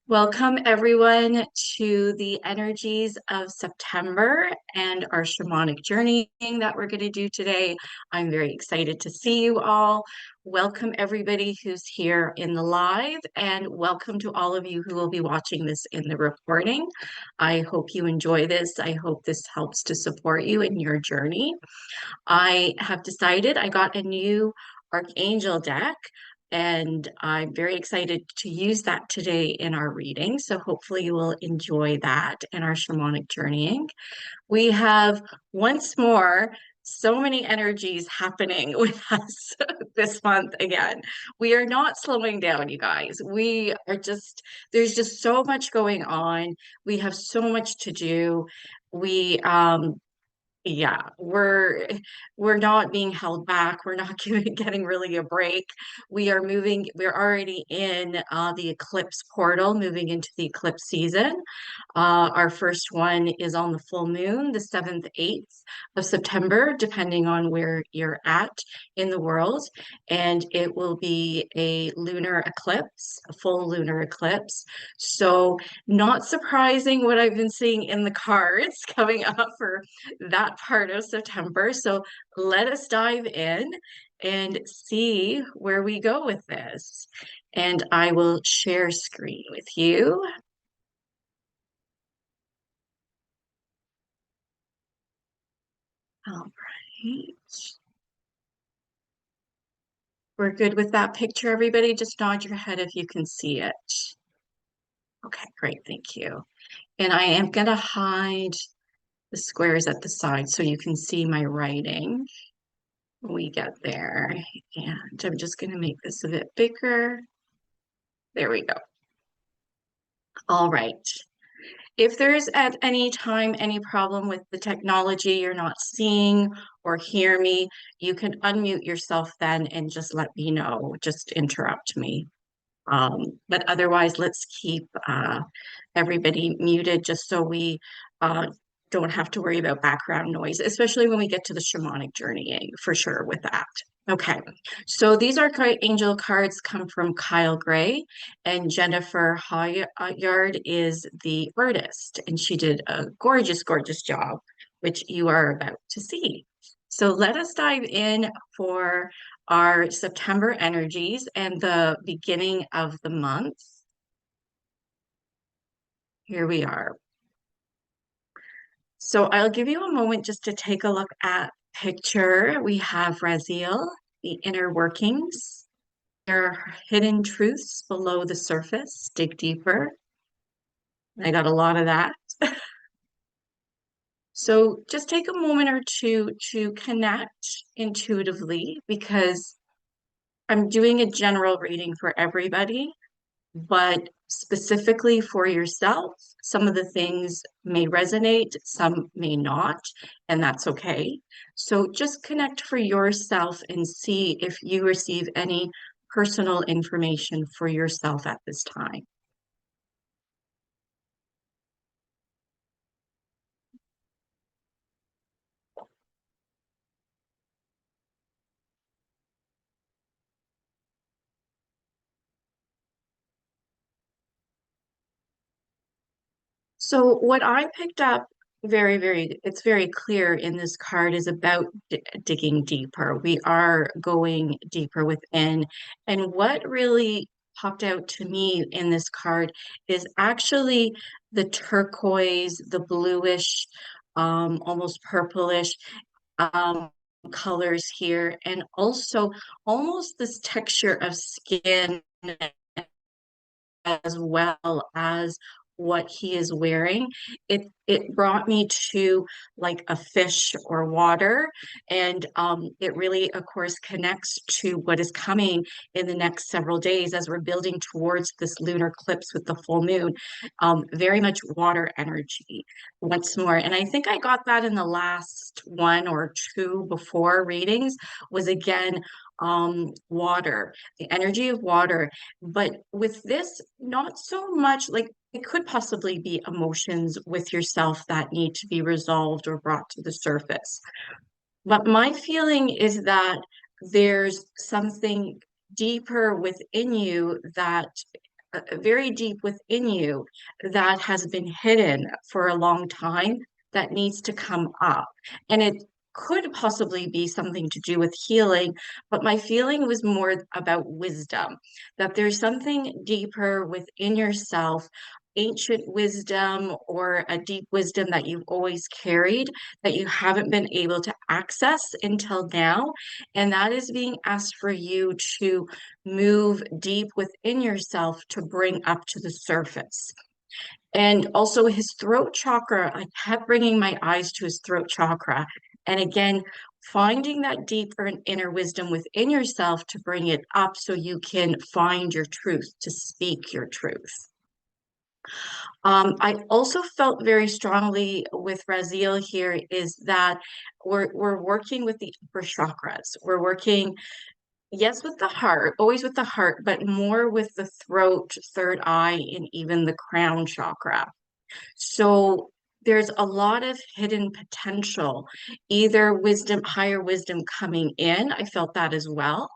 Welcome everyone to the energies of September and our shamanic journey that we're going to do today. I'm very excited to see you all. Welcome everybody who's here in the live, and welcome to all of you who will be watching this in the recording. I hope you enjoy this. I hope this helps to support you in your journey. I have decided I got a new Archangel deck, and I'm very excited to use that today in our reading. So hopefully you will enjoy that in our shamanic journeying. We have once more so many energies happening with us this month again. We are not slowing down, you guys. We are just, there's just so much going on. We have so much to do. We yeah, we're not being held back. We're not getting really a break. We are moving, we're already in the eclipse portal, moving into the eclipse season. Our first one is on the full moon, the 7th, 8th of September, depending on where you're at in the world. And it will be a lunar eclipse, a full lunar eclipse. So not surprising what I've been seeing in the cards coming up for that part of September. So let us dive in and see where we go with this. And I will share screen with you. All right. We're good with that picture, everybody. Just nod your head if you can see it. Okay, great. Thank you. And I am going to hide the squares at the side so you can see my writing when we get there. And I'm just going to make this a bit bigger. There we go. All right. If there's at any time any problem with the technology, you're not seeing or hear me, you can unmute yourself then and just let me know. Just interrupt me. But otherwise, let's keep everybody muted just so we uh, don't have to worry about background noise, especially when we get to the shamanic journeying, for sure with that. Okay, so these Archangel cards come from Kyle Gray, and Jennifer Hawyard is the artist, and she did a gorgeous, gorgeous job, which you are about to see. So let us dive in for our September energies and the beginning of the month. Here we are. So I'll give you a moment just to take a look at picture. We have Raziel, the inner workings. There are hidden truths below the surface. Dig deeper. I got a lot of that. So just take a moment or two to connect intuitively, because I'm doing a general reading for everybody, but specifically for yourself, some of the things may resonate, some may not, and that's okay. So just connect for yourself and see if you receive any personal information for yourself at this time. So what I picked up it's very clear in this card is about digging deeper. We are going deeper within. And what really popped out to me in this card is actually the turquoise, the bluish, almost purplish um, colors here, and also almost this texture of skin as well as what he is wearing. It brought me to like a fish or water, and it really, of course, connects to what is coming in the next several days as we're building towards this lunar eclipse with the full moon. Very much water energy once more, and I think I got that in the last one or two before readings was again water, the energy of water. But with this, not so much like it could possibly be emotions with yourself that need to be resolved or brought to the surface. But my feeling is that there's something deeper within you that very deep within you that has been hidden for a long time that needs to come up. And it could possibly be something to do with healing, but my feeling was more about wisdom, that there's something deeper within yourself, ancient wisdom or a deep wisdom that you've always carried that you haven't been able to access until now. And that is being asked for you to move deep within yourself to bring up to the surface. And also his throat chakra, I kept bringing my eyes to his throat chakra. And again, finding that deeper and inner wisdom within yourself to bring it up so you can find your truth, to speak your truth. I also felt very strongly with Raziel here is that we're working with the upper chakras. We're working, yes, with the heart, always with the heart, but more with the throat, third eye, and even the crown chakra. So there's a lot of hidden potential, either wisdom, higher wisdom coming in. I felt that as well.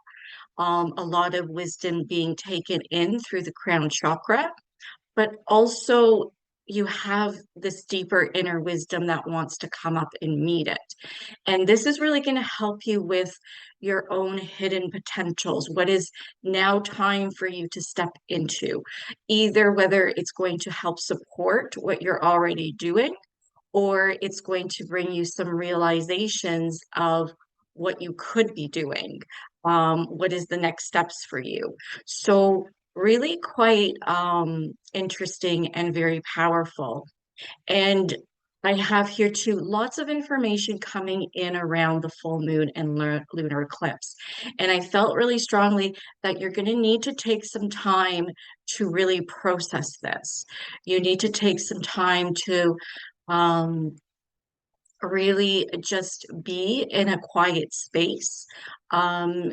A lot of wisdom being taken in through the crown chakra, but also you have this deeper inner wisdom that wants to come up and meet it. And this is really going to help you with your own hidden potentials. What is now time for you to step into? Either whether it's going to help support what you're already doing, or it's going to bring you some realizations of what you could be doing. What is the next steps for you? So really quite interesting and very powerful. And I have here too lots of information coming in around the full moon and lunar eclipse. And I felt really strongly that you're going to need to take some time to really process this. You need to take some time to um, really just be in a quiet space, um,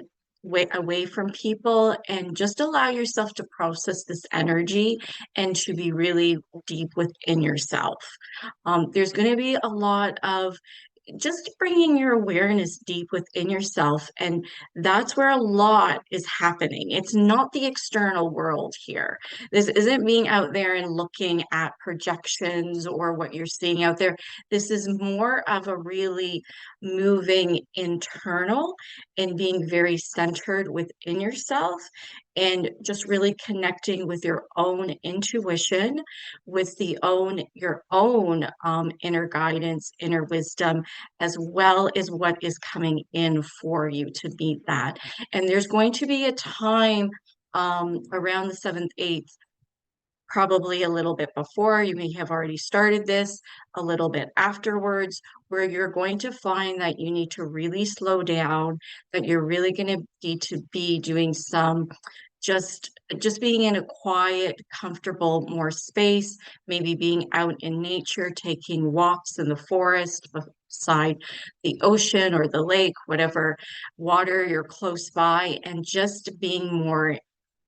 away from people, and just allow yourself to process this energy and to be really deep within yourself. There's going to be a lot of just bringing your awareness deep within yourself. And that's where a lot is happening. It's not the external world here. This isn't being out there and looking at projections or what you're seeing out there. This is more of a really moving internal and being very centered within yourself and just really connecting with your own intuition, with your own inner guidance, inner wisdom, as well as what is coming in for you to meet that. And there's going to be a time around the 7th, 8th, probably a little bit before. You may have already started this, a little bit afterwards, where you're going to find that you need to really slow down, that you're really going to need to be doing some just being in a quiet, comfortable, more space, maybe being out in nature, taking walks in the forest beside the ocean or the lake, whatever water you're close by, and just being more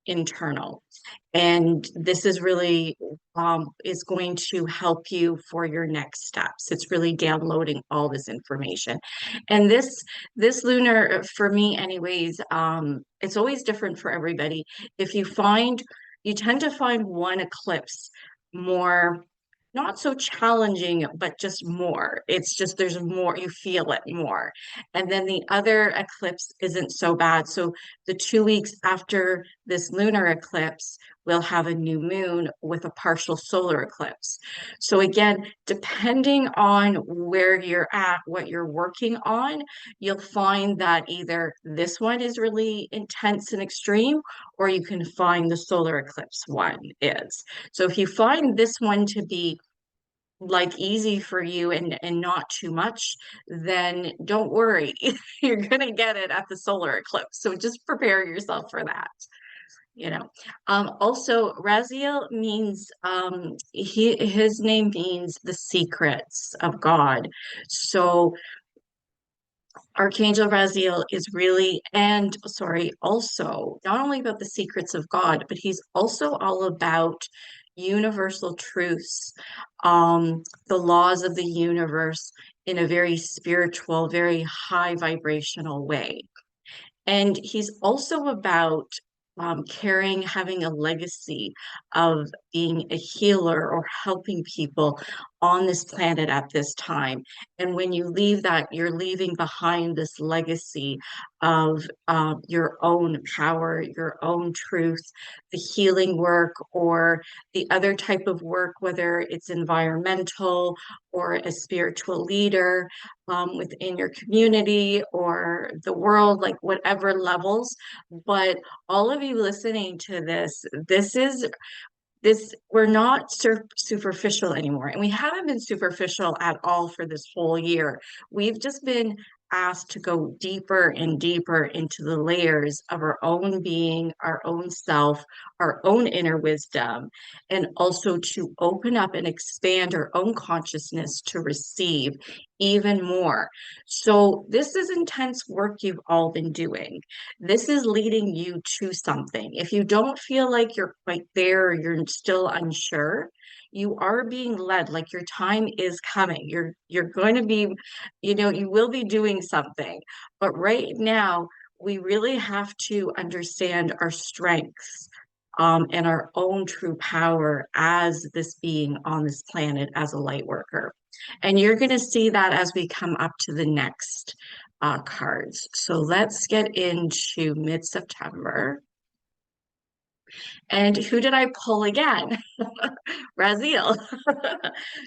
internal. And this is really is going to help you for your next steps. It's really downloading all this information. And this lunar, for me anyways, it's always different for everybody. If you find, you tend to find one eclipse more not so challenging, but just more. It's just there's more, you feel it more. And then the other eclipse isn't so bad. So the 2 weeks after this lunar eclipse, we'll have a new moon with a partial solar eclipse. So again, depending on where you're at, what you're working on, you'll find that either this one is really intense and extreme, or you can find the solar eclipse one is. So if you find this one to be like easy for you and not too much, then don't worry. You're gonna get it at the solar eclipse. So just prepare yourself for that. You know, also Raziel means his name means the secrets of God. So Archangel Raziel is really, and sorry, also not only about the secrets of God, but he's also all about universal truths, the laws of the universe in a very spiritual, very high vibrational way. And he's also about carrying, having a legacy of being a healer or helping people on this planet at this time. And when you leave that, you're leaving behind this legacy of your own power, your own truth, the healing work, or the other type of work, whether it's environmental or a spiritual leader within your community or the world, like whatever levels. But all of you listening to this, we're not superficial anymore, and we haven't been superficial at all for this whole year. We've just been asked to go deeper and deeper into the layers of our own being, our own self, our own inner wisdom, and also to open up and expand our own consciousness to receive even more. So this is intense work you've all been doing. This is leading you to something. If you don't feel like you're quite there, or you're still unsure, you are being led, like your time is coming. You're going to be, you will be doing something. But right now, we really have to understand our strengths. And our own true power as this being on this planet as a light worker. And you're going to see that as we come up to the next cards. So let's get into mid-September. And who did I pull again? Raziel.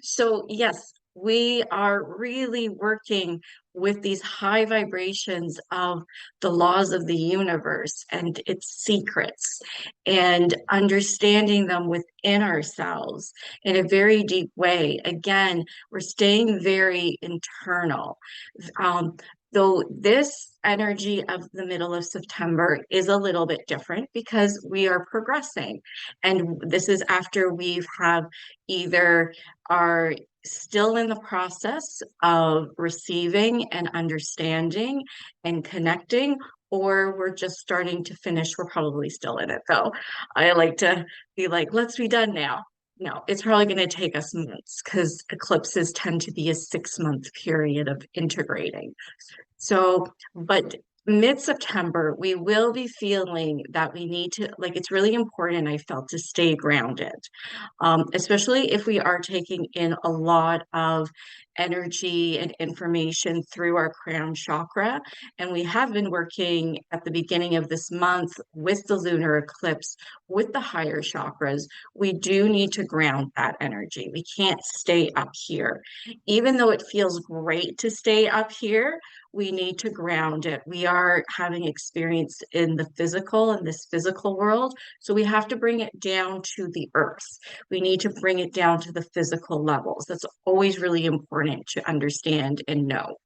So yes, we are really working with these high vibrations of the laws of the universe and its secrets, and understanding them within ourselves in a very deep way. Again, we're staying very internal. Um, Though this energy of the middle of September is a little bit different because we are progressing. And this is after we've have either are still in the process of receiving and understanding and connecting, or we're just starting to finish. We're probably still in it though. I like to be like, let's be done now. No, it's probably going to take us months because eclipses tend to be a 6 month period of integrating. So, but mid-September, we will be feeling that we need to, like, it's really important, I felt, to stay grounded, especially if we are taking in a lot of energy and information through our crown chakra. And we have been working at the beginning of this month with the lunar eclipse, with the higher chakras. We do need to ground that energy. We can't stay up here. Even though it feels great to stay up here, we need to ground it. We are having experience in the physical, in this physical world. So we have to bring it down to the earth. We need to bring it down to the physical levels. That's always really important to understand and know.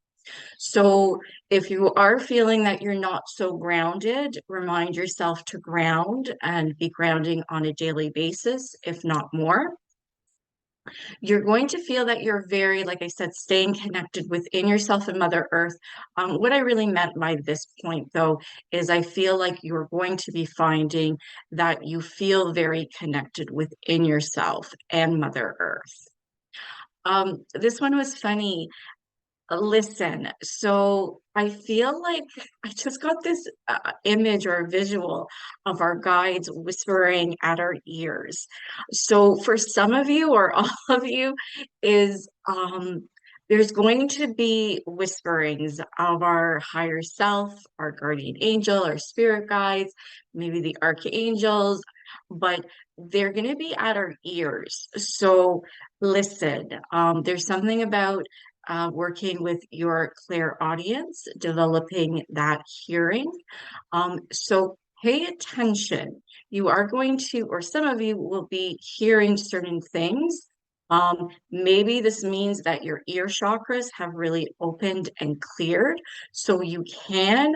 So if you are feeling that you're not so grounded, remind yourself to ground and be grounding on a daily basis, if not more. You're going to feel that you're very, like I said, staying connected within yourself and Mother Earth. What I really meant by this point, though, is I feel like you're going to be finding that you feel very connected within yourself and Mother Earth. This one was funny. Listen, so I feel like I just got this image or visual of our guides whispering at our ears. So for some of you or all of you is there's going to be whisperings of our higher self, our guardian angel, our spirit guides, maybe the archangels, but they're going to be at our ears. So listen, there's something about working with your clairaudience, developing that hearing. So pay attention. You are going to, or some of you will be hearing certain things. Maybe this means that your ear chakras have really opened and cleared, so you can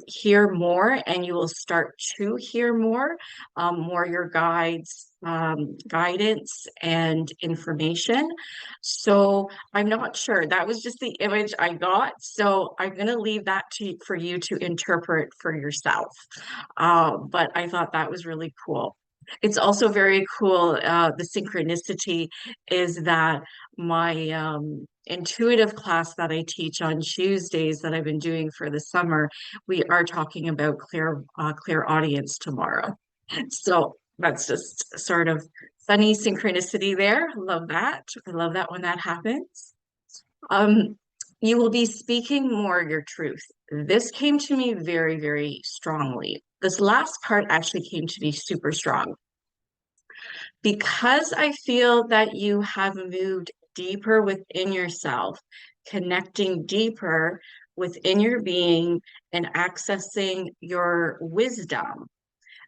hear more, and you will start to hear more your guides, guidance and information. So I'm not sure. That was just the image I got. So I'm going to leave that for you to interpret for yourself. But I thought that was really cool. It's also very cool. The synchronicity is that my intuitive class that I teach on Tuesdays that I've been doing for the summer, we are talking about clear audience tomorrow. So that's just sort of funny synchronicity there. Love that. I love that when that happens. Um, you will be speaking more your truth. This came to me very, very strongly. This last part actually came to me super strong because I feel that you have moved deeper within yourself, connecting deeper within your being and accessing your wisdom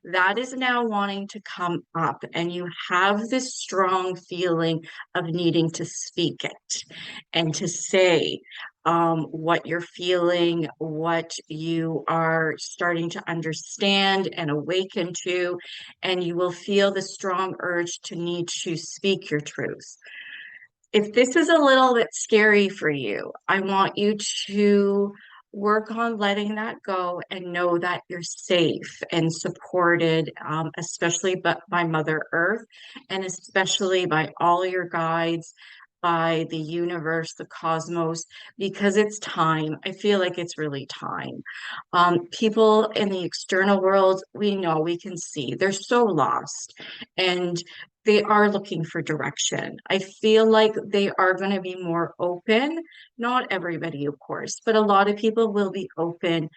that is now wanting to come up, and you have this strong feeling of needing to speak it and to say what you're feeling, what you are starting to understand and awaken to, and you will feel the strong urge to need to speak your truth. If this is a little bit scary for you, I want you to work on letting that go and know that you're safe and supported, especially by Mother Earth and especially by all your guides, by the universe, the cosmos, because it's time. I feel like it's really time. People in the external world, we know, we can see they're so lost. And they are looking for direction. I feel like they are going to be more open. Not everybody, of course, but a lot of people will be open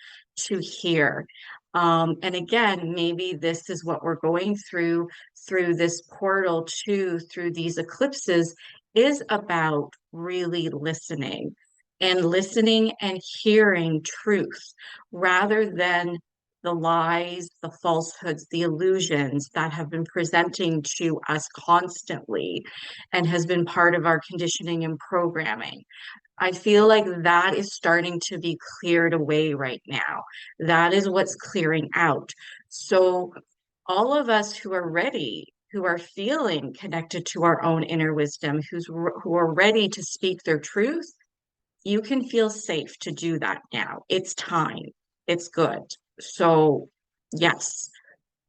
to hear. And again, maybe this is what we're going through this portal too, through these eclipses, is about really listening and hearing truth rather than the lies, the falsehoods, the illusions that have been presenting to us constantly and has been part of our conditioning and programming. I feel like that is starting to be cleared away right now. That is what's clearing out. So, all of us who are ready, who are feeling connected to our own inner wisdom, who are ready to speak their truth, you can feel safe to do that now. It's time. It's good. So, yes,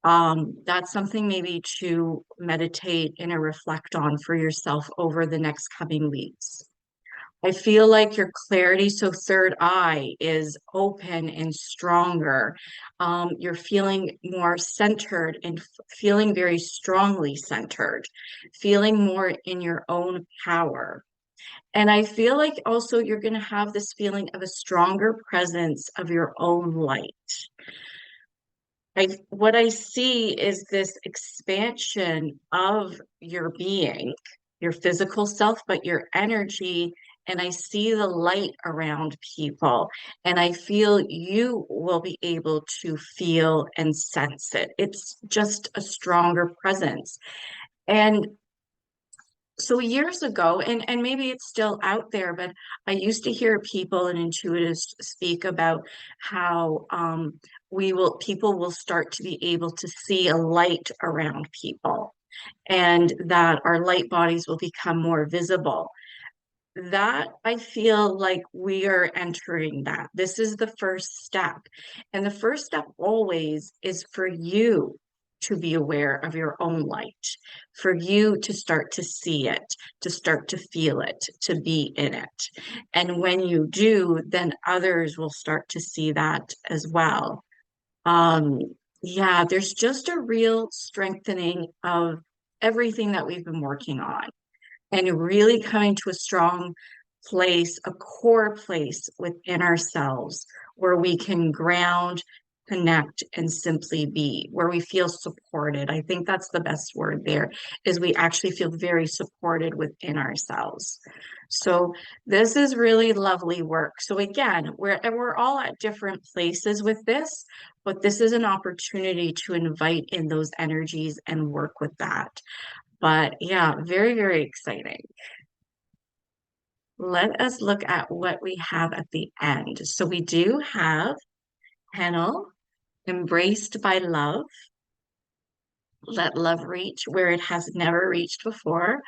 that's something maybe to meditate and reflect on for yourself over the next coming weeks. I feel like your clarity, so third eye, is open and stronger. You're feeling more centered and feeling very strongly centered, feeling more in your own power. And I feel like also you're going to have this feeling of a stronger presence of your own light. What I see is this expansion of your being, your physical self, but your energy. And I see the light around people, and I feel you will be able to feel and sense it. It's just a stronger presence. And so years ago, and maybe it's still out there, but I used to hear people and intuitives speak about how people will start to be able to see a light around people, and that our light bodies will become more visible. That I feel like we are entering that. This is the first step. And the first step always is for you to be aware of your own light, for you to start to see it, to start to feel it, to be in it. And when you do, then others will start to see that as well. Um, yeah, there's just a real strengthening of everything that we've been working on and really coming to a strong place, a core place within ourselves where we can ground, connect, and simply be, where we feel supported. I think that's the best word there, is we actually feel very supported within ourselves. So this is really lovely work. So again, we're all at different places with this, but this is an opportunity to invite in those energies and work with that. But yeah, very, very exciting. Let us look at what we have at the end. So we do have Haniel, embraced by love. Let love reach where it has never reached before.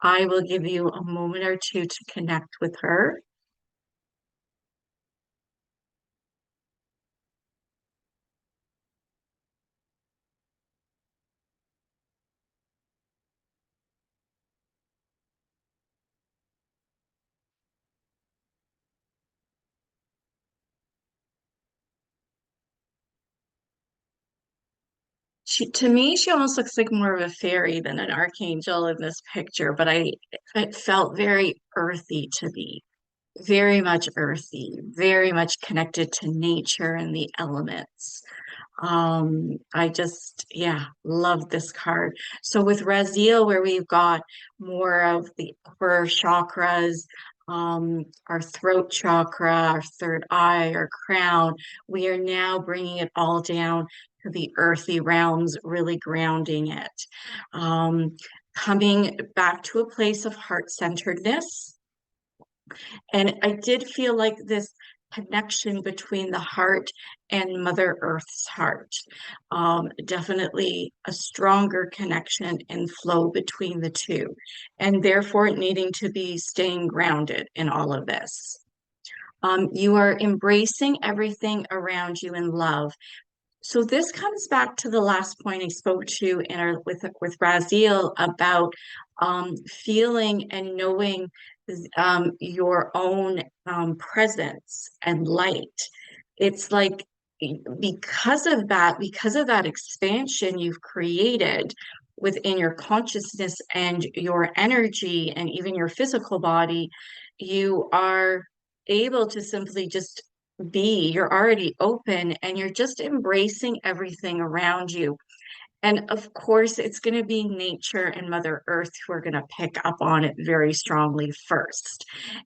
I will give you a moment or two to connect with her. to me, she almost looks like more of a fairy than an archangel in this picture, but it felt very earthy to me, very much earthy, very much connected to nature and the elements. I just, yeah, love this card. So with Raziel, where we've got more of the upper chakras, our throat chakra, our third eye, our crown, we are now bringing it all down to the earthy realms, really grounding it. Um, Coming back to a place of heart-centeredness, and I did feel like this connection between the heart and Mother Earth's heart. Definitely a stronger connection and flow between the two, and therefore needing to be staying grounded in all of this. You are embracing everything around you in love. So this comes back to the last point I spoke to in our with Raziel about feeling and knowing your own presence and light. It's like because of that expansion you've created within your consciousness and your energy and even your physical body, you are able to simply just be. You're already open and you're just embracing everything around you. And of course, it's going to be nature and Mother Earth who are going to pick up on it very strongly first.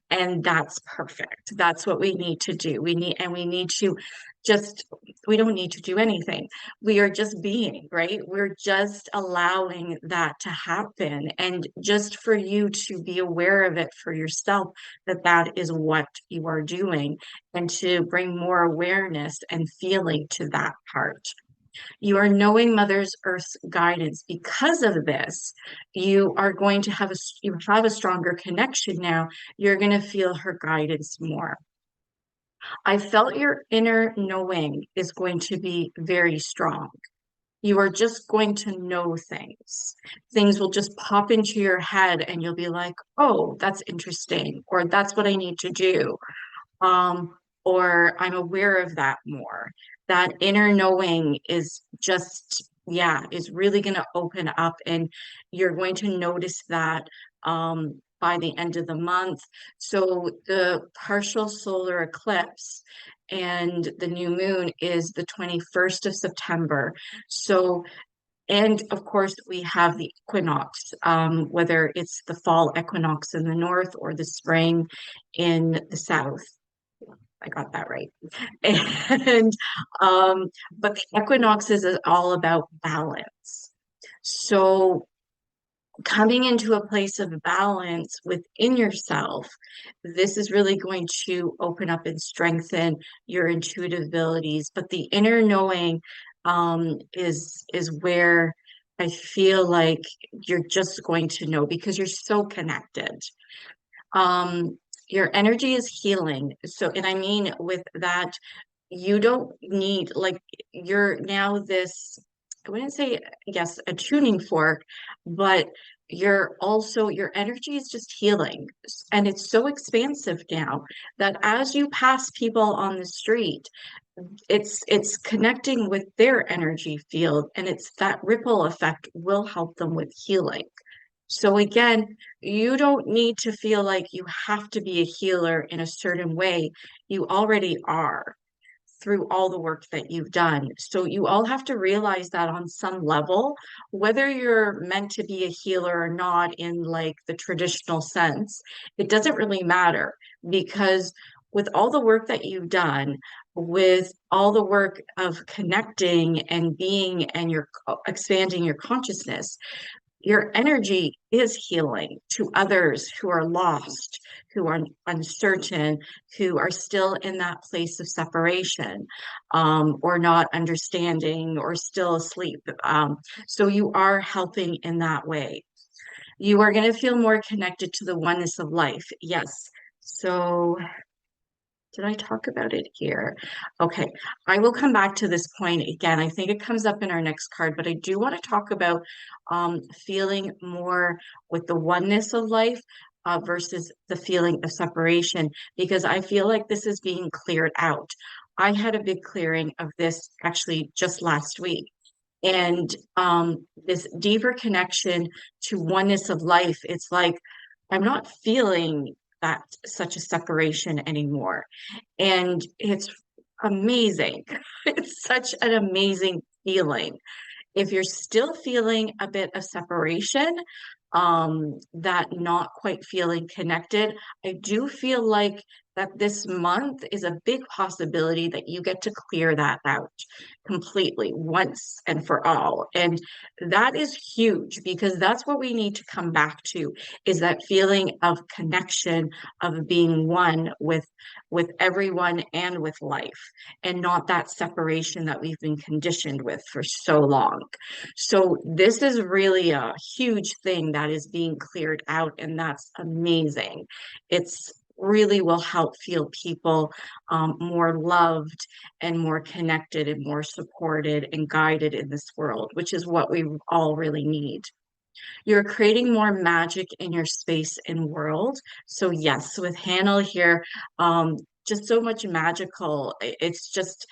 And that's perfect. That's what we need to do. We need to just, we don't need to do anything. We are just being, right? We're just allowing that to happen. And just for you to be aware of it for yourself, that that is what you are doing, and to bring more awareness and feeling to that part. You are knowing Mother Earth's guidance. Because of this, you have a stronger connection now. You're going to feel her guidance more. I felt your inner knowing is going to be very strong. You are just going to know things. Things will just pop into your head and you'll be like, oh, that's interesting, or that's what I need to do. um, or I'm aware of that more. That inner knowing is just, yeah, is really going to open up, and you're going to notice that by the end of the month. So the partial solar eclipse and the new moon is the 21st of September. So and of course, we have the equinox, whether it's the fall equinox in the north or the spring in the south. I got that right. And but the equinoxes is all about balance. So coming into a place of balance within yourself, this is really going to open up and strengthen your intuitive abilities. But the inner knowing is where I feel like you're just going to know because you're so connected. Your energy is healing. So, and I mean with that, you don't need like you're now this, I wouldn't say, yes, a tuning fork, but you're also your energy is just healing. And it's so expansive now that as you pass people on the street, it's connecting with their energy field, and it's that ripple effect will help them with healing. So again, you don't need to feel like you have to be a healer in a certain way. You already are through all the work that you've done. So you all have to realize that on some level, whether you're meant to be a healer or not in like the traditional sense, it doesn't really matter, because with all the work that you've done, with all the work of connecting and being and you're expanding your consciousness, your energy is healing to others who are lost, who are uncertain, who are still in that place of separation, or not understanding, or still asleep. So you are helping in that way. You are going to feel more connected to the oneness of life. Yes. So did I talk about it here? Okay, I will come back to this point again. I think it comes up in our next card, but I do want to talk about feeling more with the oneness of life versus the feeling of separation, because I feel like this is being cleared out. I had a big clearing of this actually just last week. and this deeper connection to oneness of life. It's like I'm not feeling that such a separation anymore. And it's amazing. It's such an amazing feeling. If you're still feeling a bit of separation, that not quite feeling connected, I do feel like that this month is a big possibility that you get to clear that out completely once and for all. And that is huge because that's what we need to come back to, is that feeling of connection, of being one with everyone and with life, and not that separation that we've been conditioned with for so long. So this is really a huge thing that is being cleared out, and that's amazing. It's really will help feel people more loved and more connected and more supported and guided in this world, which is what we all really need. You're creating more magic in your space and world. So yes, with Hannah here, just so much magical. It's just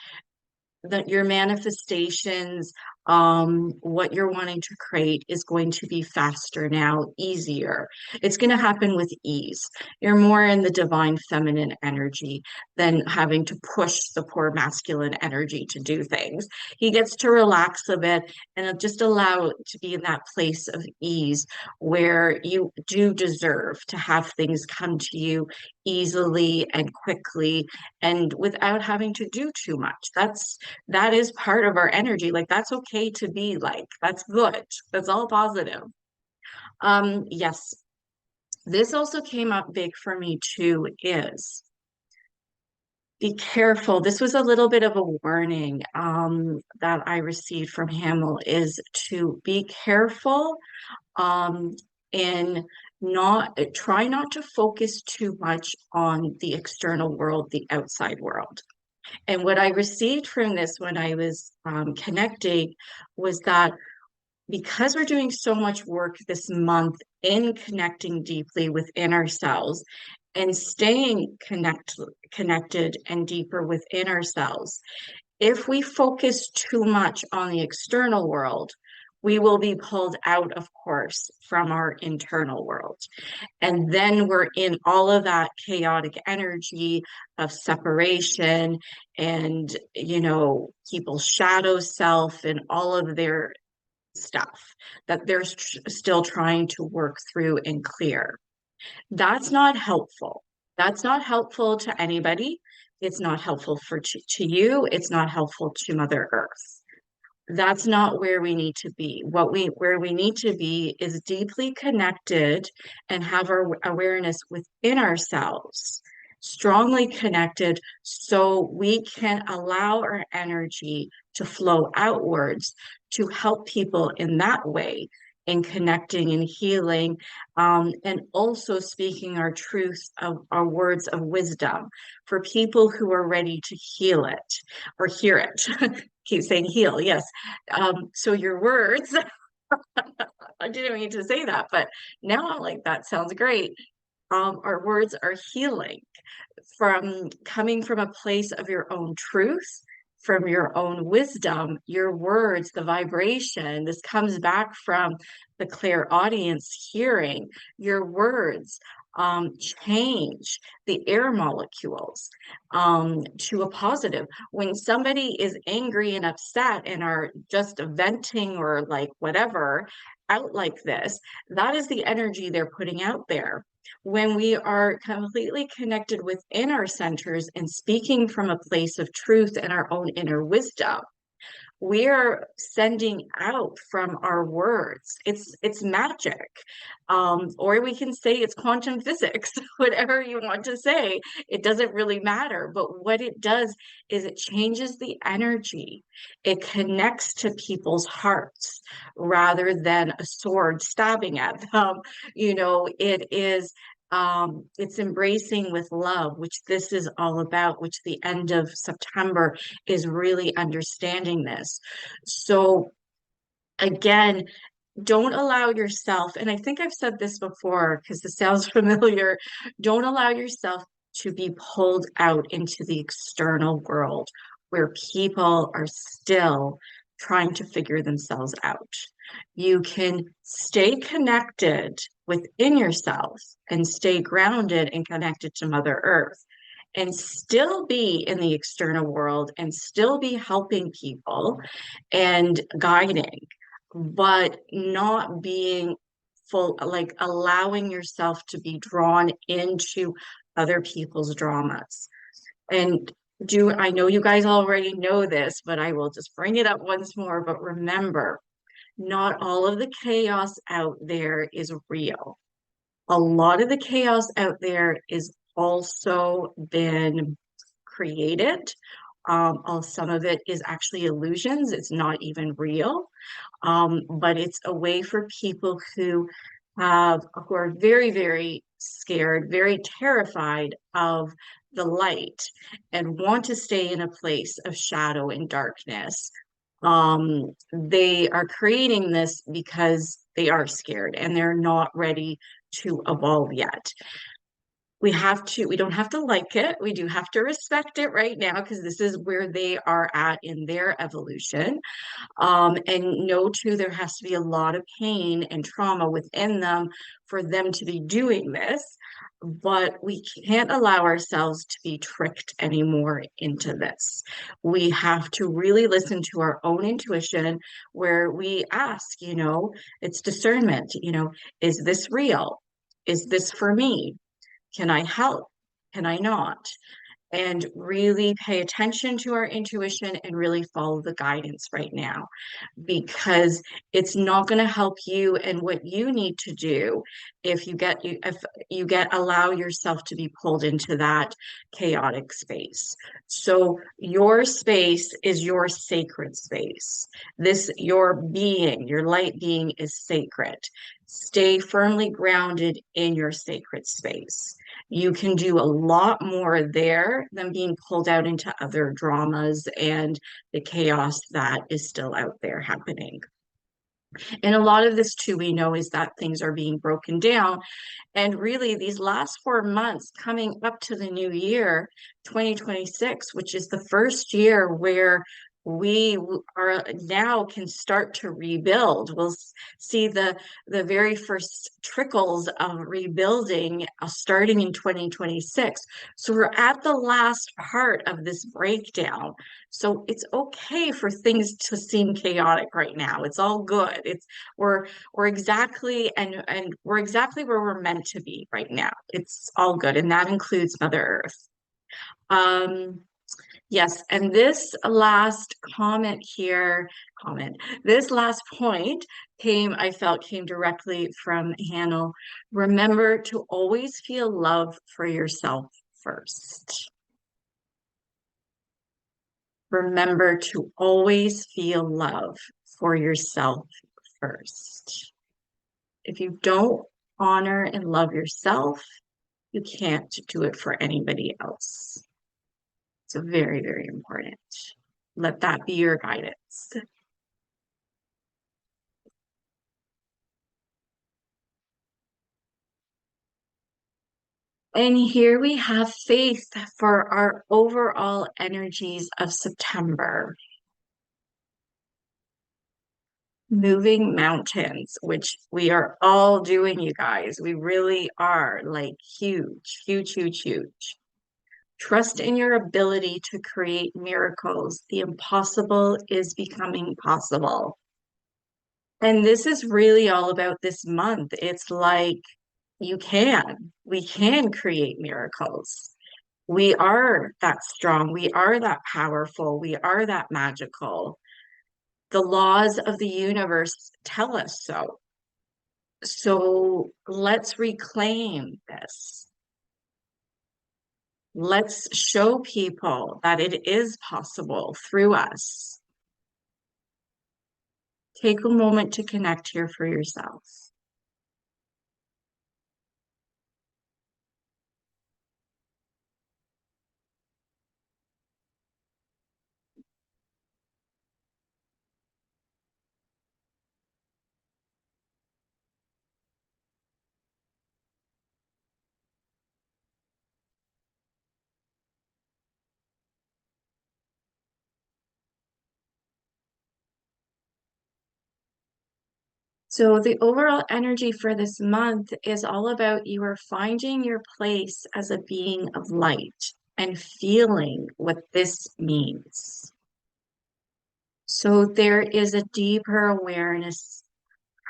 that your manifestations, what you're wanting to create is going to be faster now, easier. It's going to happen with ease. You're more in the divine feminine energy than having to push the poor masculine energy to do things. He gets to relax a bit and just allow it to be in that place of ease where you do deserve to have things come to you easily and quickly and without having to do too much. That is part of our energy. Like that's okay to be like, that's good. That's all positive. Yes, this also came up big for me too, is be careful. This was a little bit of a warning that I received from Hamill, is to be careful um, in not try not to focus too much on the external world, the outside world. And what I received from this when I was connecting was that because we're doing so much work this month in connecting deeply within ourselves and staying connected and deeper within ourselves, if we focus too much on the external world, we will be pulled out of course from our internal world. And then we're in all of that chaotic energy of separation and, people's shadow self and all of their stuff that they're still trying to work through and clear. That's not helpful. That's not helpful to anybody. It's not helpful to you. It's not helpful to Mother Earth. That's not where we need to be. Where we need to be is deeply connected and have our awareness within ourselves, strongly connected, so we can allow our energy to flow outwards to help people in that way, in connecting and healing, and also speaking our truth of our words of wisdom for people who are ready to heal it or hear it. Keep saying heal, yes. So your words, I didn't mean to say that, but now I'm like, that sounds great. Our words are healing from coming from a place of your own truth, from your own wisdom, your words, the vibration. This comes back from the clairaudience hearing. Your words change the air molecules to a positive. When somebody is angry and upset and are just venting or like whatever out like this, that is the energy they're putting out there. When we are completely connected within our centers and speaking from a place of truth and our own inner wisdom, we are sending out from our words. It's magic, or we can say it's quantum physics. Whatever you want to say, it doesn't really matter. But what it does is it changes the energy. It connects to people's hearts rather than a sword stabbing at them. It is it's embracing with love, which this is all about, which the end of September is really understanding this. So again, don't allow yourself, and I think I've said this before because this sounds familiar, don't allow yourself to be pulled out into the external world where people are still trying to figure themselves out. You can stay connected within yourself and stay grounded and connected to Mother Earth and still be in the external world and still be helping people and guiding, but not being full, like allowing yourself to be drawn into other people's dramas. And I know you guys already know this, but I will just bring it up once more. But remember, not all of the chaos out there is real. A lot of the chaos out there is also been created. Some of it is actually illusions. It's not even real. But it's a way for people who are very, very scared, very terrified of the light and want to stay in a place of shadow and darkness. They are creating this because they are scared and they're not ready to evolve yet. We don't have to like it. We do have to respect it right now because this is where they are at in their evolution. And know too, there has to be a lot of pain and trauma within them for them to be doing this. But we can't allow ourselves to be tricked anymore into this. We have to really listen to our own intuition where we ask, it's discernment, is this real? Is this for me? Can I help? Can I not? And really pay attention to our intuition and really follow the guidance right now because it's not going to help you and what you need to do if you get allow yourself to be pulled into that chaotic space. So your space is your sacred space. Your being, your light being is sacred. Stay firmly grounded in your sacred space. You can do a lot more there than being pulled out into other dramas and the chaos that is still out there happening. And a lot of this too, we know is that things are being broken down. And really, these last 4 months coming up to the new year, 2026, which is the first year where we are now can start to rebuild. We'll see the very first trickles of rebuilding starting in 2026. So we're at the last part of this breakdown. So it's okay for things to seem chaotic right now. It's all good. We're exactly and we're exactly where we're meant to be right now. It's all good, and that includes Mother Earth. Yes, and this last this last point I felt came directly from Haniel. Remember to always feel love for yourself first. Remember to always feel love for yourself first. If you don't honor and love yourself, you can't do it for anybody else. It's very, very important. Let that be your guidance. And here we have faith for our overall energies of September. Moving mountains, which we are all doing, you guys. We really are like huge, huge, huge, huge. Trust in your ability to create miracles. The impossible is becoming possible. And this is really all about this month. It's like we can create miracles. We are that strong. We are that powerful. We are that magical. The laws of the universe tell us so. So let's reclaim this. Let's show people that it is possible through us. Take a moment to connect here for yourself. So the overall energy for this month is all about you are finding your place as a being of light and feeling what this means. So there is a deeper awareness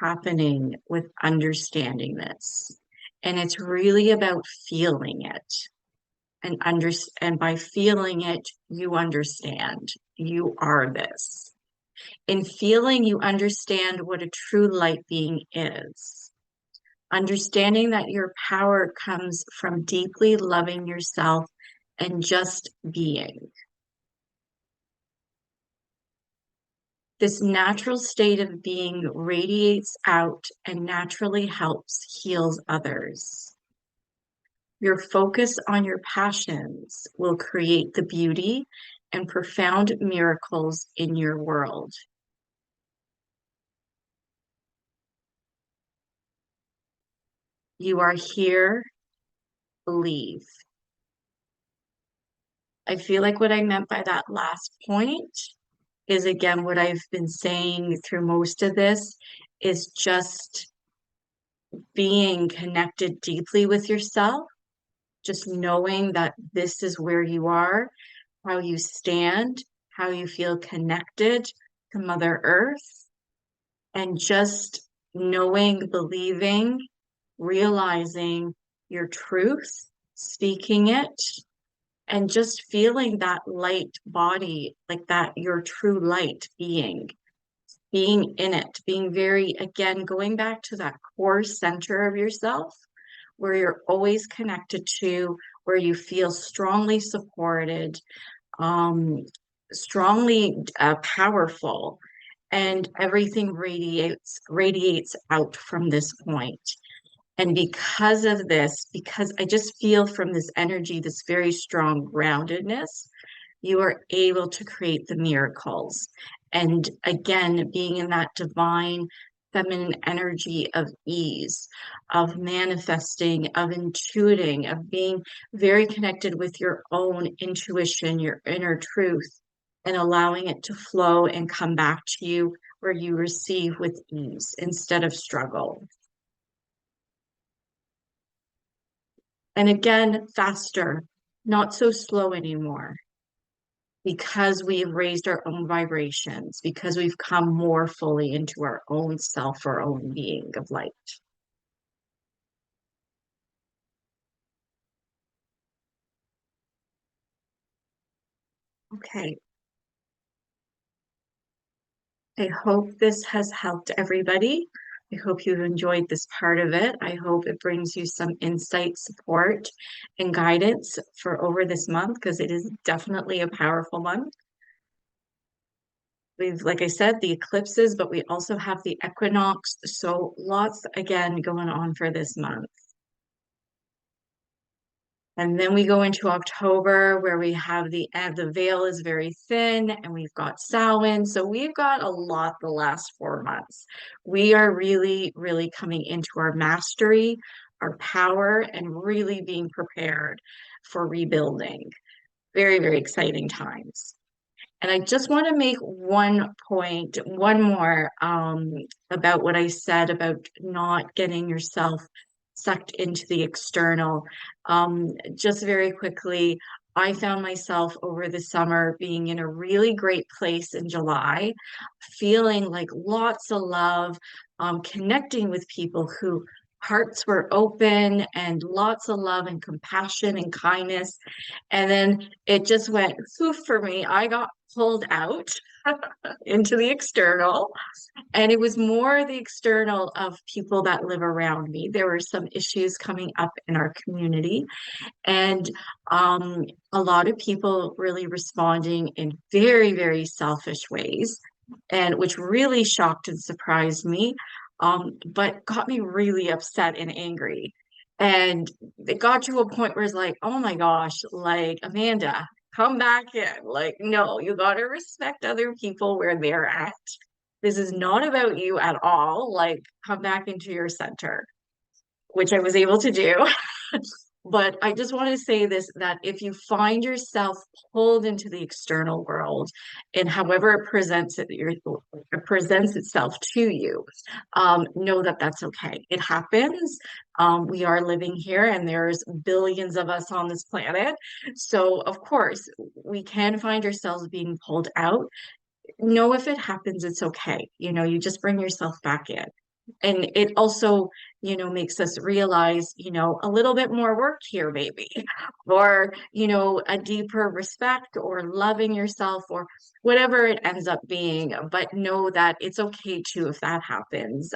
happening with understanding this. And it's really about feeling it and by feeling it, you understand you are this. In feeling, you understand what a true light being is. Understanding that your power comes from deeply loving yourself and just being. This natural state of being radiates out and naturally helps heals others. Your focus on your passions will create the beauty and profound miracles in your world. You are here, believe. I feel like what I meant by that last point is again what I've been saying through most of this is just being connected deeply with yourself, just knowing that this is where you are, how you stand, how you feel connected to Mother Earth, and just knowing, believing, realizing your truth, speaking it, and just feeling that light body, like that, your true light being in it, being very, again, going back to that core center of yourself where you're always connected to, where you feel strongly supported, um, strongly powerful, and everything radiates out from this point. And because of this, because I just feel from this energy, this very strong groundedness, you are able to create the miracles. And again, being in that divine feminine energy of ease, of manifesting, of intuiting, of being very connected with your own intuition, your inner truth, and allowing it to flow and come back to you where you receive with ease instead of struggle. And again, faster, not so slow anymore, because we've raised our own vibrations, because we've come more fully into our own self, our own being of light. Okay, I hope this has helped everybody. I hope you've enjoyed this part of it. I hope it brings you some insight, support, and guidance for over this month because it is definitely a powerful month. We've, like I said, the eclipses, but we also have the equinox. So lots again going on for this month. And then we go into October where we have the veil is very thin and we've got Samhain. So we've got a lot the last 4 months. We are really, really coming into our mastery, our power, and really being prepared for rebuilding. Very, very exciting times. And I just want to make one point, one more about what I said about not getting yourself sucked into the external. Just very quickly, I found myself over the summer being in a really great place in July, feeling like lots of love, connecting with people who hearts were open and lots of love and compassion and kindness. And then it just went poof for me. I got pulled out into the external, and it was more the external of people that live around me. There were some issues coming up in our community, and um, a lot of people really responding in very, very selfish ways, and which really shocked and surprised me, but got me really upset and angry. And it got to a point where it's like, oh my gosh, like Amanda, come back in. Like, no, you got to respect other people where they're at. This is not about you at all. Like, come back into your center, which I was able to do. But I just want to say this, that if you find yourself pulled into the external world and however it presents itself to you, know that that's okay. It happens. We are living here and there's billions of us on this planet. So of course we can find ourselves being pulled out. Know if it happens, it's okay. You just bring yourself back in. And it also, makes us realize, a little bit more work here, maybe, or, a deeper respect or loving yourself or whatever it ends up being. But know that it's okay too if that happens.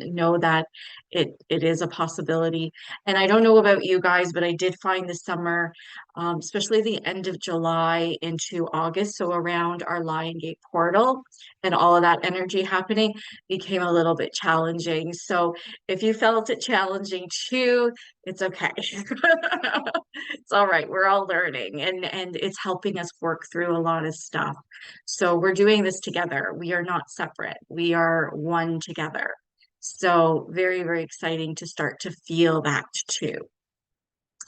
Know that it is a possibility. And I don't know about you guys, but I did find this summer, especially the end of July into August, so around our Lion Gate portal and all of that energy happening became a little bit challenging. So if you felt it challenging too, it's okay. It's all right. We're all learning and it's helping us work through a lot of stuff. So we're doing this together. We are not separate. We are one together. So very, very exciting to start to feel that too.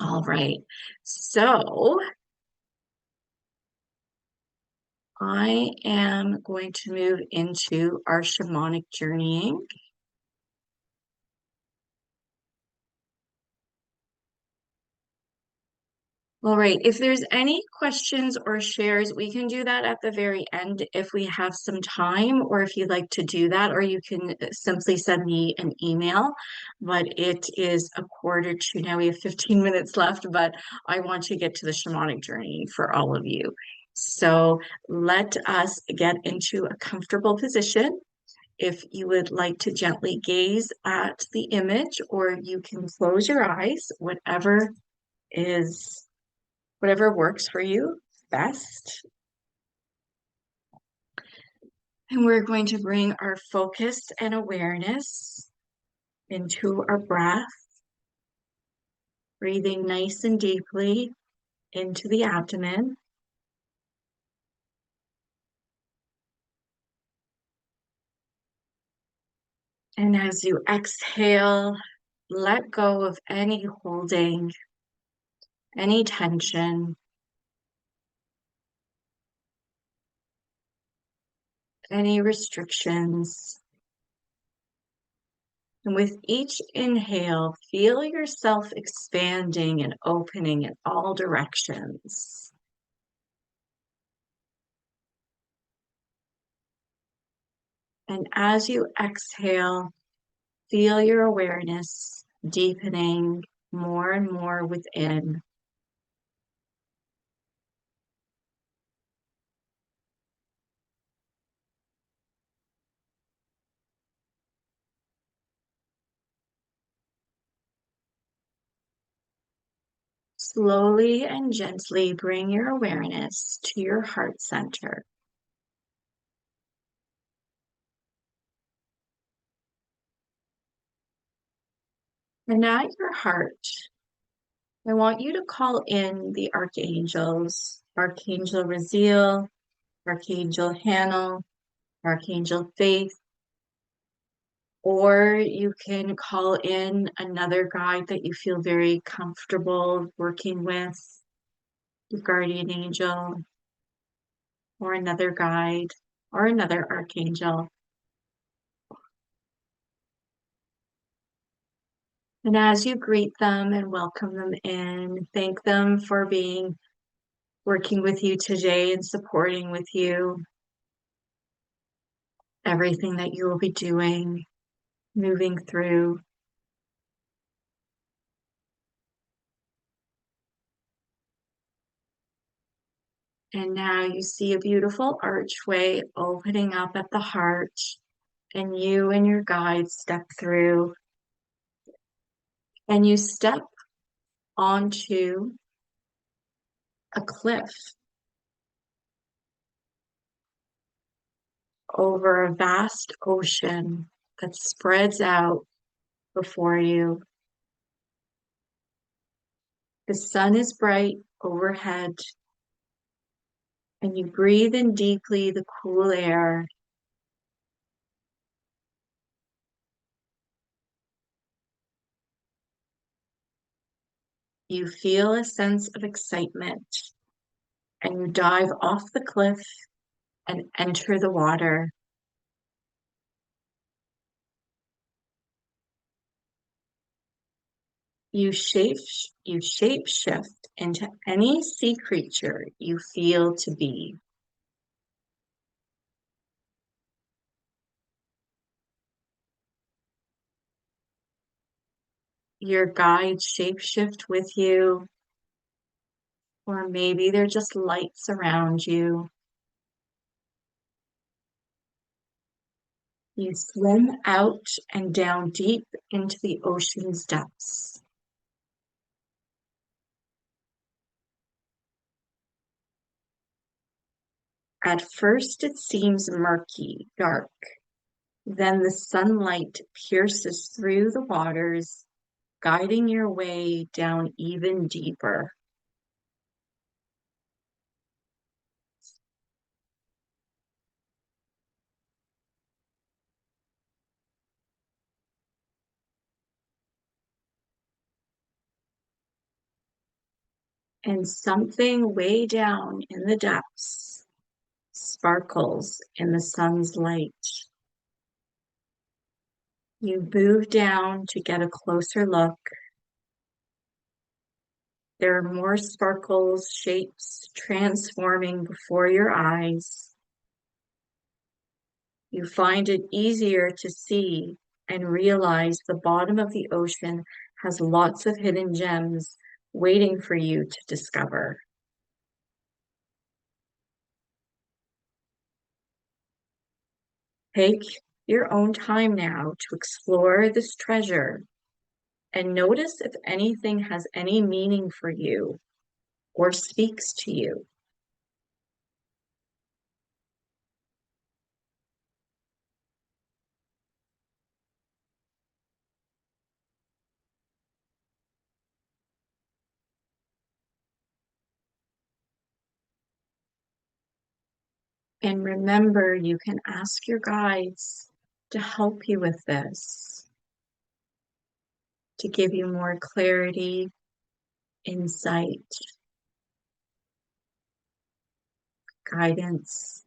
All right. So I am going to move into our shamanic journeying. All right, if there's any questions or shares, we can do that at the very end if we have some time, or if you'd like to do that, or you can simply send me an email. But it is a quarter to now. We have 15 minutes left, but I want to get to the shamanic journey for all of you. So let us get into a comfortable position. If you would like to gently gaze at the image, or you can close your eyes, is whatever works for you best. And we're going to bring our focus and awareness into our breath, breathing nice and deeply into the abdomen. And as you exhale, let go of any holding, any tension, any restrictions. And with each inhale, feel yourself expanding and opening in all directions. And as you exhale, feel your awareness deepening more and more within. Slowly and gently bring your awareness to your heart center. And at your heart, I want you to call in the archangels, Archangel Raziel, Archangel Haniel, Archangel Faith, or you can call in another guide that you feel very comfortable working with, your guardian angel, or another guide, or another archangel. And as you greet them and welcome them in, thank them for working with you today and supporting with you everything that you will be doing, moving through. And now you see a beautiful archway opening up at the heart, and you and your guide step through, and you step onto a cliff over a vast ocean that spreads out before you. The sun is bright overhead, and you breathe in deeply the cool air. You feel a sense of excitement and you dive off the cliff and enter the water. You shape shift into any sea creature you feel to be. Your guides shapeshift with you, or maybe they're just lights around you. You swim out and down deep into the ocean's depths. At first, it seems murky, dark. Then the sunlight pierces through the waters, guiding your way down even deeper. And something way down in the depths sparkles in the sun's light. You move down to get a closer look. There are more sparkles, shapes transforming before your eyes. You find it easier to see and realize the bottom of the ocean has lots of hidden gems waiting for you to discover. Take your own time now to explore this treasure and notice if anything has any meaning for you or speaks to you. And remember, you can ask your guides to help you with this, to give you more clarity, insight, guidance.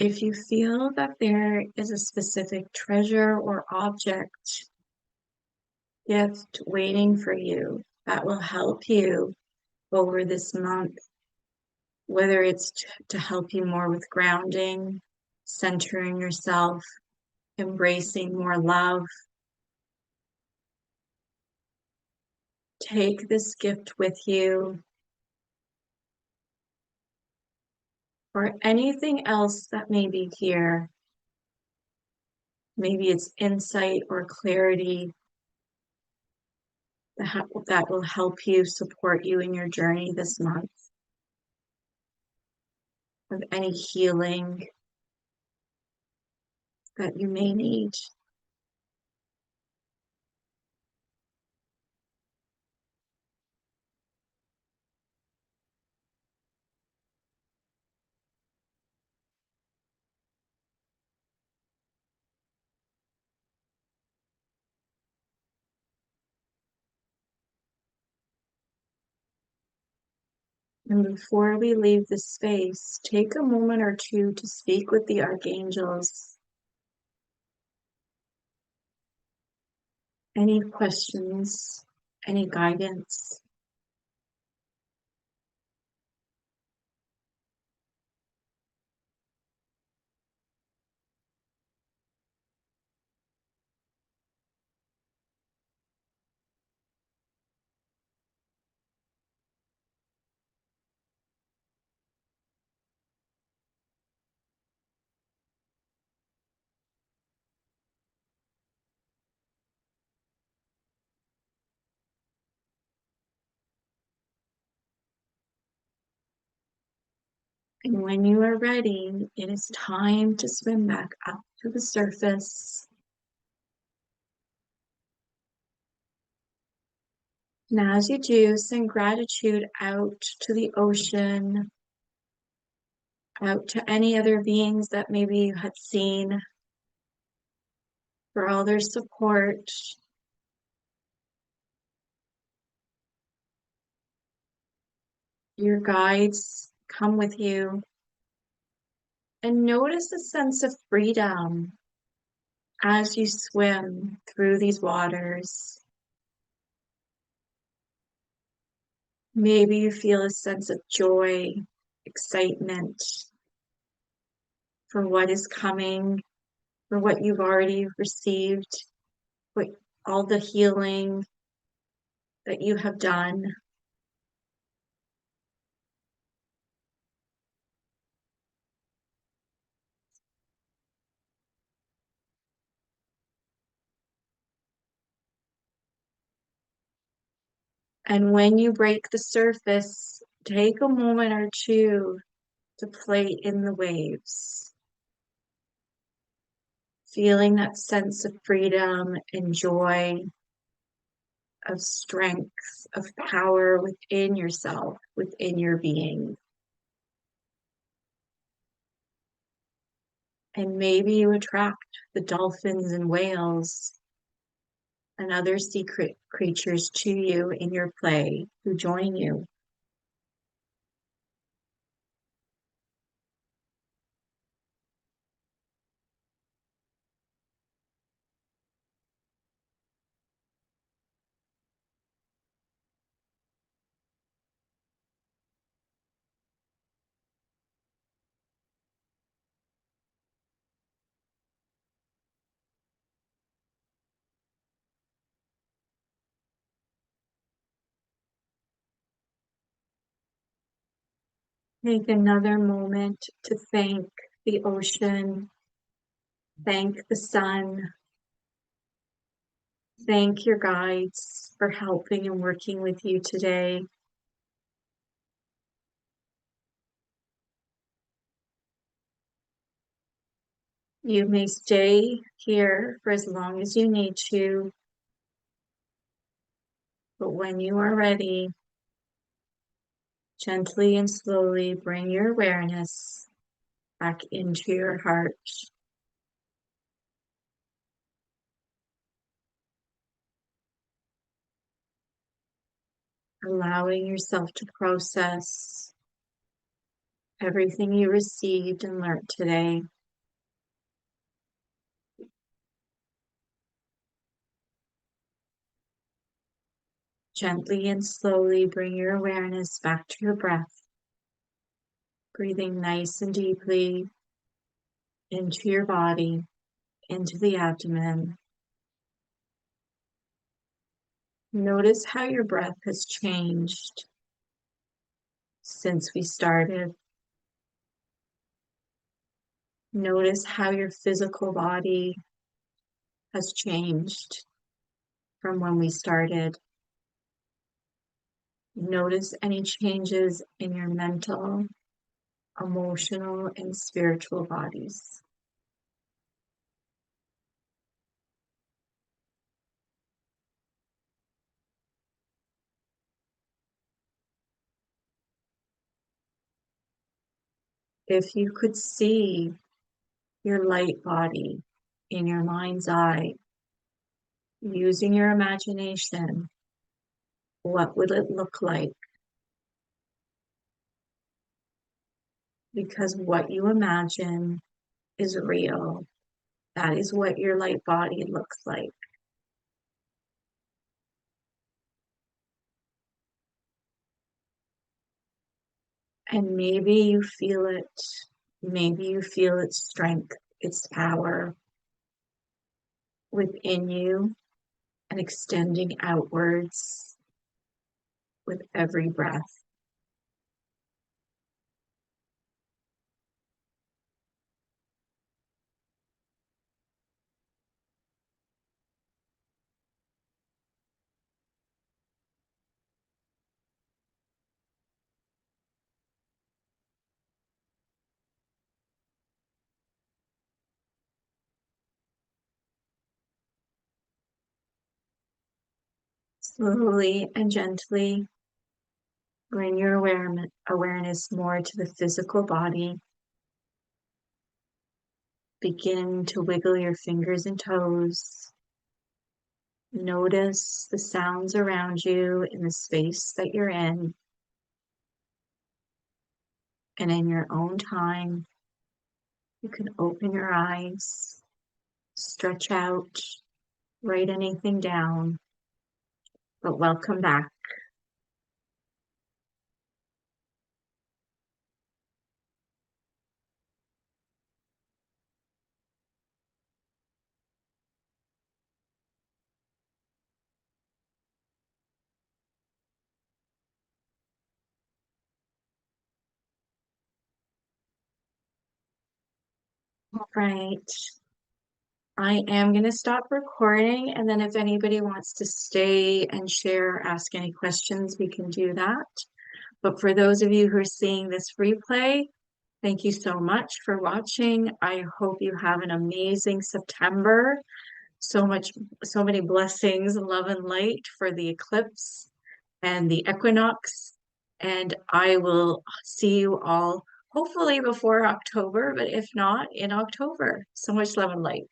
If you feel that there is a specific treasure or object, gift waiting for you that will help you over this month, whether it's to help you more with grounding, centering yourself, embracing more love, take this gift with you, or anything else that may be here. Maybe it's insight or clarity that will help you, support you in your journey this month, of any healing that you may need. And before we leave this space, take a moment or two to speak with the archangels. Any questions, any guidance. And when you are ready, it is time to swim back up to the surface. And as you do, send gratitude out to the ocean, out to any other beings that maybe you had seen, for all their support. Your guides come with you. And notice a sense of freedom as you swim through these waters. Maybe you feel a sense of joy, excitement for what is coming, for what you've already received, what all the healing that you have done. And when you break the surface, take a moment or two to play in the waves, feeling that sense of freedom and joy, of strength, of power within yourself, within your being. And maybe you attract the dolphins and whales and other secret creatures to you in your play who join you. Take another moment to thank the ocean, thank the sun, thank your guides for helping and working with you today. You may stay here for as long as you need to, but when you are ready, gently and slowly bring your awareness back into your heart, allowing yourself to process everything you received and learned today. Gently and slowly bring your awareness back to your breath, breathing nice and deeply into your body, into the abdomen. Notice how your breath has changed since we started. Notice how your physical body has changed from when we started. Notice any changes in your mental, emotional, and spiritual bodies. If you could see your light body in your mind's eye, using your imagination, what would it look like? Because what you imagine is real. That is what your light body looks like. And maybe you feel it. Maybe you feel its strength, its power within you and extending outwards with every breath. Slowly and gently bring your awareness more to the physical body. Begin to wiggle your fingers and toes. Notice the sounds around you in the space that you're in. And in your own time, you can open your eyes, stretch out, write anything down, but welcome back. All right. I am going to stop recording, and then if anybody wants to stay and share, ask any questions, we can do that. But for those of you who are seeing this replay, thank you so much for watching. I hope you have an amazing September. So many blessings, love and light for the eclipse and the equinox. And I will see you all hopefully before October, but if not, in October. So much love and light.